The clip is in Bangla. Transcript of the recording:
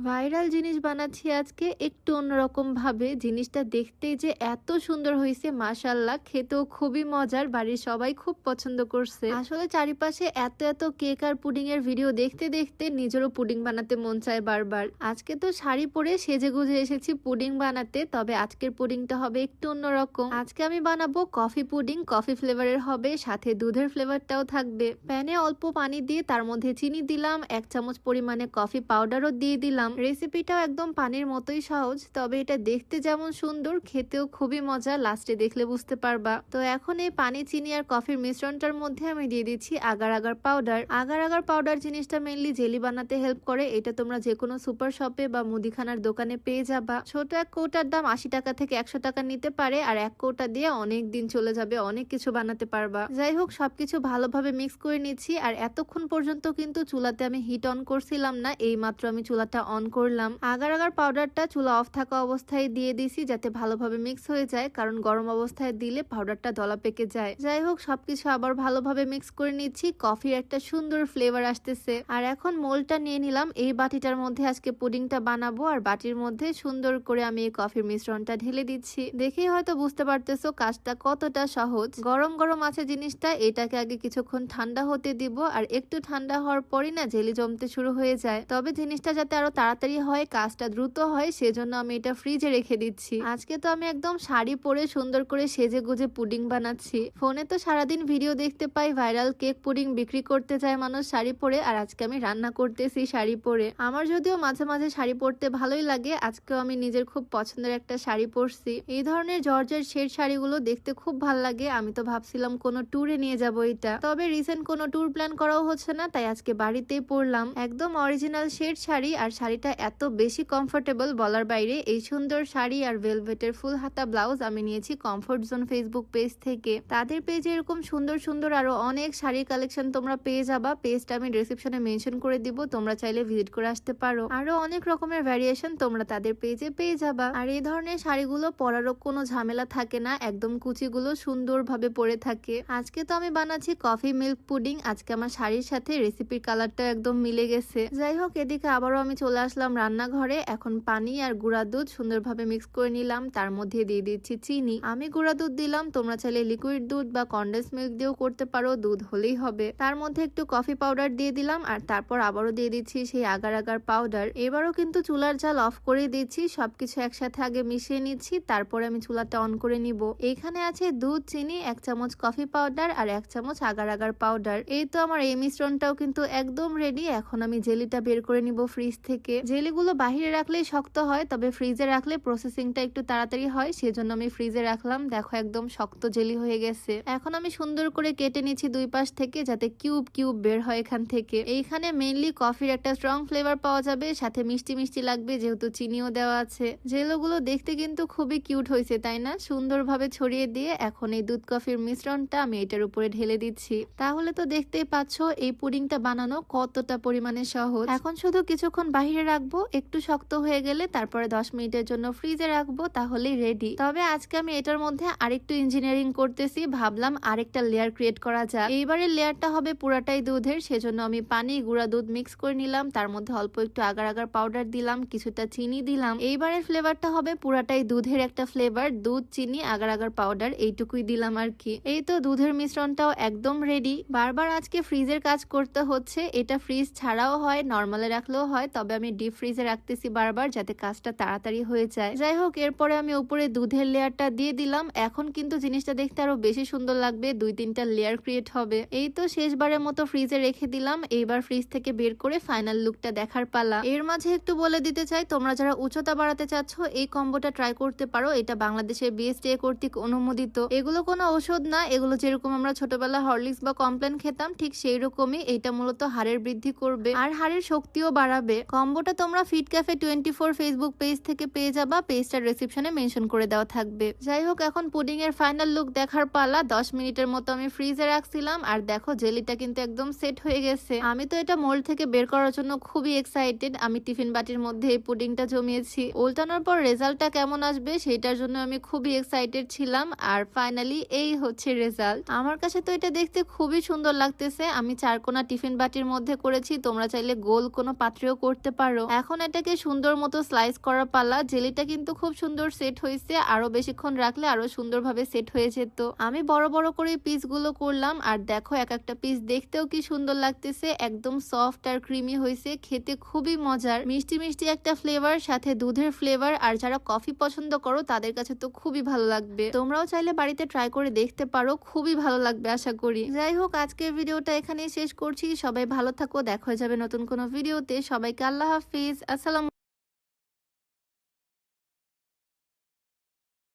ভাইরাল জিনিস বানাচ্ছি আজকে একটু অন্যরকম ভাবে। জিনিসটা দেখতেই যে এত সুন্দর হয়েছে মাশাআল্লাহ, খেতেও খুবই মজার, বাড়ির সবাই খুব পছন্দ করছে। আসলে চারিপাশে এত এত কেক আর পুডিং এর ভিডিও দেখতে দেখতে নিজেরও পুডিং বানাতে মন চায় বারবার। আজকে তো শাড়ি পরে সেজে গুজে এসেছি পুডিং বানাতে, তবে আজকের পুডিংটা হবে একটু অন্যরকম। আজকে আমি বানাবো কফি পুডিং, কফি ফ্লেভারের হবে, সাথে দুধের ফ্লেভারটাও থাকবে। প্যানে অল্প পানি দিয়ে তার মধ্যে চিনি দিলাম, 1 চামচ পরিমাণে কফি পাউডারও দিয়ে দিলাম। রেসিপিটাও একদম পানির মতোই সহজ, তবে এটা দেখতে যেমন সুন্দর খেতেও খুবই মজা, লাস্টে দেখলে বুঝতে পারবা। তো এখন এই পানি, চিনি আর কফির মিশ্রণটার মধ্যে আমি দিয়ে দিচ্ছি agar agar powder. Agar agar powder জিনিসটা মেনলি জেলি বানাতে হেল্প করে। এটা তোমরা যে কোনো সুপার শপে বা মুদিখানার দোকানে পেয়ে যাবা। ছোট এক কৌটার দাম 80 টাকা থেকে 100 টাকা নিতে পারে, আর এক কৌটা দিয়ে অনেক দিন চলে যাবে, অনেক কিছু বানাতে পারবা। যাই হোক, সবকিছু ভালোভাবে মিক্স করে নিচ্ছি। আর এতক্ষণ পর্যন্ত কিন্তু চুলাতে আমি হিট অন করছিলাম না, এই মাত্র আমি চুলাটা অন করলাম। আগার আগার পাউডারটা চুলা অফ থাকা অবস্থায় দিয়ে দিছি, যাতে ভালোভাবে মিক্স হয়ে যায়, কারণ গরম অবস্থায় দিলে পাউডারটা দলা পেকে যায়। যাই হোক, সবকিছু আবার ভালোভাবে মিক্স করে নিচ্ছি। কফির একটা সুন্দর ফ্লেভার আসতেছে। আর এখন মোলটা নিয়ে নিলাম। এই বাটিটার মধ্যে আজকে পুডিংটা বানাবো, আর বাটির মধ্যে সুন্দর করে আমি এই কফির মিশ্রণটা ঢেলে দিচ্ছি। দেখেই হয়তো বুঝতে পারতেছো কাজটা কতটা সহজ। গরম গরম আছে জিনিসটা, এটাকে আগে কিছুক্ষণ ঠান্ডা হতে দিব, আর একটু ঠান্ডা হওয়ার পরই না জেলি জমতে শুরু হয়ে যায়। তবে জিনিসটা যাতে আরো তাড়াতাড়ি হয়, কাজটা দ্রুত হয়, সেজন্য আমি এটা ফ্রিজে রেখে দিচ্ছি। আজকে তো আমি একদম শাড়ি পরে সুন্দর করে সেজে গুজে পুডিং বানাচ্ছি। ফোনে তো সারাদিন ভিডিও দেখতে পাই, ভাইরাল কেক পুডিং বিক্রি করতে যায় মানুষ শাড়ি পরে, আর আজকে আমি রান্না করতেছি শাড়ি পরে। আমার যদিও মাঝে মাঝে শাড়ি পরতে ভালোই লাগে, আজকেও আমি নিজের খুব পছন্দের একটা শাড়ি পরছি। এই ধরনের জর্জের শেড শাড়িগুলো দেখতে খুব ভাল লাগে। আমি তো ভাবছিলাম কোনো ট্যুরে নিয়ে যাব এটা, তবে রিসেন্ট কোনো ট্যুর প্ল্যান করাও হচ্ছে না, তাই আজকে বাড়িতেই পরলাম। একদম অরিজিনাল শেড শাড়ি, আর শাড়িটা এত বেশি কমফোর্টেবল বলার বাইরে। এই সুন্দর শাড়ি আর ভেলভেটের ফুল হাতা ব্লাউজ আমি নিয়েছি কমফোর্ট জোন ফেসবুক পেজ থেকে। তাদের পেজে এরকম সুন্দর সুন্দর আরো অনেক শাড়ির কালেকশন তোমরা পেয়ে যাবা। পেজটা আমি ডেসক্রিপশনে মেনশন করে দিব, তোমরা চাইলে ভিজিট করে আসতে পারো। আরো অনেক রকমের ভ্যারিয়েশন তোমরা তাদের পেজে পেয়ে যাবা। আর এই ধরনের শাড়িগুলো পরারও কোনো ঝামেলা থাকে না, একদম কুচিগুলো সুন্দরভাবে পরে থাকে। আজকে তো আমি বানাচ্ছি কফি মিল্ক পুডিং। আজকে আমার শাড়ির সাথে রেসিপির কালারটা একদম মিলে গেছে। যাই হোক, এদিকে আবারও আমি চলে আসলাম রান্নাঘরে। এখন পানি আর গুঁড়া দুধ সুন্দরভাবে মিক্স করে নিলাম, তার মধ্যে দিয়ে দিচ্ছি চিনি। আমি গুঁড়া দুধ দিলাম, তোমরা চাইলে লিকুইড দুধ বা কনডেন্স মিল্ক দিয়েও করতে পারো, দুধ হলেই হবে। তার মধ্যে একটু কফি পাউডার দিয়ে দিলাম, আর তারপর আবারও দিয়ে দিচ্ছি সেই আগার আগার পাউডার। এবারও কিন্তু চুলার জাল অফ করে দিচ্ছি, সবকিছু একসাথে আগে মিশিয়ে নিচ্ছি, তারপরে আমি চুলাটা অন করে নিব। এইখানে আছে দুধ, চিনি, 1 চামচ কফি পাউডার আর 1 চামচ আগার আগার পাউডার। এই তো আমার এই মিশ্রণটাও কিন্তু একদম রেডি। এখন আমি জেলিটা বের করে নিব ফ্রিজ থেকে। জেলিগুলো বাহিরে রাখলেই শক্ত হয়, তবে ফ্রিজে রাখলে প্রসেসিংটা একটু তাড়াতাড়ি হয়, সেজন্য আমি ফ্রিজে রাখলাম। দেখো একদম শক্ত জেলি হয়ে গেছে। এখন আমি সুন্দর করে কেটে নিচ্ছি দুই পাশ থেকে, যাতে কিউব কিউব বের হয় এখান থেকে। এইখানে মেইনলি কফির একটা স্ট্রং ফ্লেভার পাওয়া যাবে, সাথে মিষ্টি মিষ্টি লাগবে যেহেতু চিনিও দেওয়া আছে। জেলোগুলো দেখতে কিন্তু খুবই কিউট হয়েছে, তাই না? সুন্দরভাবে ছড়িয়ে দিয়ে এখন এই দুধ কফির মিশ্রণটা আমি এটার উপরে ঢেলে দিচ্ছি। তাহলে তো দেখতেই পাচ্ছ এই পুডিংটা বানানো কতটা পরিমাণে সহজ। এখন শুধু কিছুক্ষণ বাহিরে রাখবো, একটু শক্ত হয়ে গেলে তারপরে 10 মিনিটের জন্য ফ্রিজে রাখবো, তাহলেই রেডি। তবে আজকে আমি এটার মধ্যে আরেকটু ইঞ্জিনিয়ারিং করতেছি, ভাবলাম আরেকটা লেয়ার ক্রিয়েট করা যায়। এইবারের লেয়ারটা হবে পুরাটাই দুধের, সেজন্য আমি পানি, গুঁড়া দুধ মিক্স করে নিলাম, তার মধ্যে অল্প একটু আগার আগার পাউডার দিলাম, কিছুটা চিনি দিলাম। এইবারের ফ্লেভারটা হবে পুরাটাই দুধের একটা ফ্লেভার, দুধ, চিনি, আগার আগার পাউডার এইটুকুই দিলাম আর কি। এই তো দুধের মিশ্রণটাও একদম রেডি। বারবার আজকে ফ্রিজের কাজ করতে হচ্ছে, এটা ফ্রিজ ছাড়াও হয়, নর্মালে রাখলেও হয়, তবে আমি ডিপ ফ্রিজে রাখতেছি বারবার, যাতে কাজটা তাড়াতাড়ি হয়ে যায়। যাই হোক, এরপরে আমি উপরে দুধের লেয়ারটা দিয়ে দিলাম। এখন কিন্তু জিনিসটা দেখতে আরো বেশি সুন্দর লাগবে, 2-3টা লেয়ার ক্রিয়েট হবে। এই তো শেষবারের মতো ফ্রিজে রেখে দিলাম। এইবার ফ্রিজ থেকে বের করে ফাইনাল লুকটা দেখার পালা। এর মাঝে একটু বলে দিতে চাই, তোমরা যারা উচ্চতা বাড়াতে চাচ্ছ এই কম্বোটা ট্রাই করতে পারো। এটা বাংলাদেশের বিএসটিআই কর্তৃক অনুমোদিত। এগুলো কোনো ঔষধ না, এগুলো যেরকম আমরা ছোটবেলা হরলিক্স বা কমপ্লেন খেতাম ঠিক সেই রকমই। এটা মূলত হাড়ের বৃদ্ধি করবে আর হাড়ের শক্তিও বাড়াবে। কম্বোটা তোমরা ফিট ক্যাফে 24 ফেসবুক পেজ থেকে পেয়ে যাবা, পেজটার রেসিপশনে মেনশন করে দেওয়া থাকবে। যাই হোক, এখন পুডিং এর ফাইনাল লুক দেখার পালা। 10 মিনিটের মতো আমি ফ্রিজে রাখছিলাম, আর দেখো জেলিটা কিন্তু একদম সেট হয়ে গেছে। আমি তো এটা মোল্ড থেকে বের করার জন্য খুবই এক্সাইটেড। আমি টিফিন বাটির মধ্যে এই পুডিংটা জমিয়েছি, উল্টানোর পর রেজাল্টটা কেমন আসবে সেটার জন্য আমি খুবই এক্সাইটেড ছিলাম। আর ফাইনালি এই হচ্ছে রেজাল্ট। আমার কাছে তো এটা দেখতে খুবই সুন্দর লাগতেছে। আমি 4 কোনা টিফিন বাটির মধ্যে করেছি, তোমরা চাইলে গোল কোনো পাত্রেও করতে পারো। পারো। এখন এটাকে সুন্দর মতো স্লাইস করা পালা। জেলিটা কিন্তু খুব সুন্দর সেট হয়েছে, আরো বেশিক্ষণ রাখলে আরো সুন্দরভাবে সেট হয়ে যেত। আমি বড় বড় করে পিসগুলো করলাম, আর দেখো এক একটা পিস দেখতেও কি সুন্দর লাগতেছে, একদম সফট আর ক্রিমি হয়েছে, খেতে খুবই মজার, মিষ্টি মিষ্টি একটা ফ্লেভার, সাথে দুধের ফ্লেভার। আর যারা কফি পছন্দ করো তাদের কাছে তো খুবই ভালো লাগবে। তোমরাও চাইলে বাড়িতে ট্রাই করে দেখতে পারো, খুবই ভালো লাগবে আশা করি। যাই হোক, আজকের ভিডিওটা এখানেই শেষ করছি। সবাই ভালো থাকো, দেখা হয়ে যাবে নতুন কোনো ভিডিওতে। সবাইকে আল্লাহ হাফিজ, আসসালাম।